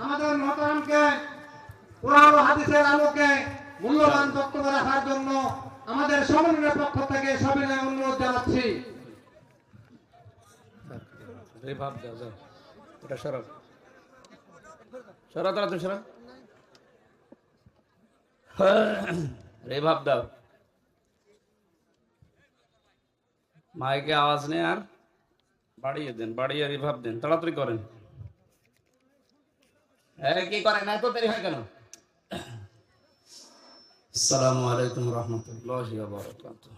আমাদের মহতারামকে কোরআন ও হাদিসের আলোকে মূল্যবান বক্তব্য রাখার জন্য আমাদের সমন্বয়ের পক্ষ থেকে সবিনয় অনুরোধ জানাচ্ছি। রেভাব দাও, মাইকে আওয়াজ নেই, আর বাড়িয়ে দেন, বাড়িয়ে রিভাব দেন, তাড়াতাড়ি করেন। কি করেন, এত দেরি হয় কেন? আসসালামু আলাইকুম রহমতুল্লাহি ওয়া বারাকাতুহু।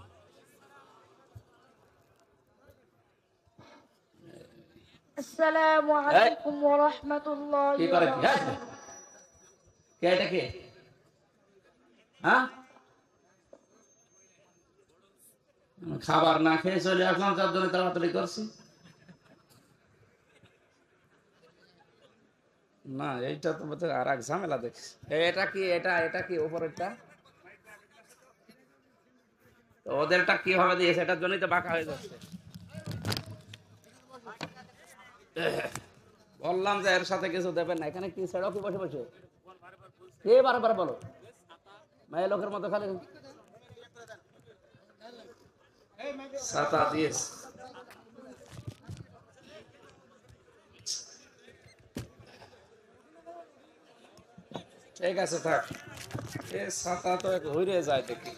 আসসালামু আলাইকুম ওয়া রাহমাতুল্লাহি ওয়া বারাকাতুহু। কে এটা কে? হ্যাঁ, খাবার না খেয়ে চলে আসলাম, তার জন্য তাড়াতাড়ি করছি। না, এইটা তো বোধহয় আর এক ঝামেলা দেখছি। এটা কি, এটা কি উপরেরটা? তো ওদেরটা কিভাবে দিয়েছে, এটার জন্যই তো বাঁকা হয়ে যাচ্ছে। বললাম যে এর সাথে কিছু দেবেন না। এখানে কি ছেড়ো কি বসে বসে কে বারবার বলো, মেয়ে লোকের মতো খালি ছাতা দিয়েছে। ঠিক আছে, থাক। এ ছাতা তো এক হইরে যায় দেখি।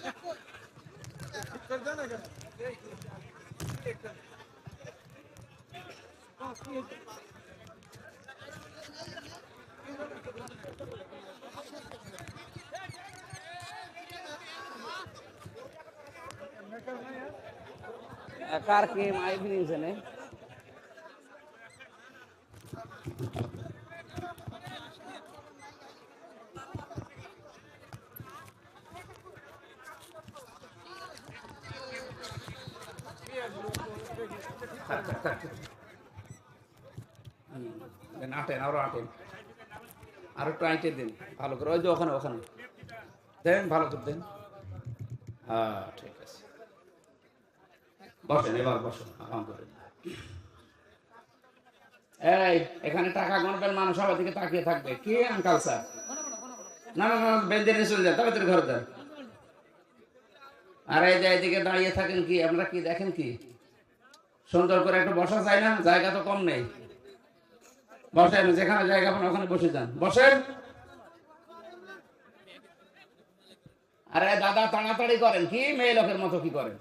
কার কি মাইক নিয়েছে নে? আটেন, আরো আটেন, আরো একটু আইটে দিন ভালো করে। ওই যে ওখানে ওখানে দেন, ভালো করে দেন। হ্যাঁ, ঠিক আছে, বসেন, এবার বসেন। আলহামদুলিল্লাহ। এই, এখানে টাকা গণবেন, মানুষ সবার দিকে তাকিয়ে থাকবে। কি আঙ্কাল স্যার? না না না, বেঞ্জে চলে যান, তাড়াতাড়ি ঘরে দেন। আর এই যে এদিকে দাঁড়িয়ে থাকেন কি আপনারা, কি দেখেন কি? সুন্দর করে একটু বসা যায় না? জায়গা তো কম নেই। বসেন, যেখানে জায়গা পান ওখানে বসে যান, বসেন। আরে দাদা, তাড়াতাড়ি করেন, কি মেয়ে লোকের মতো কি করেন?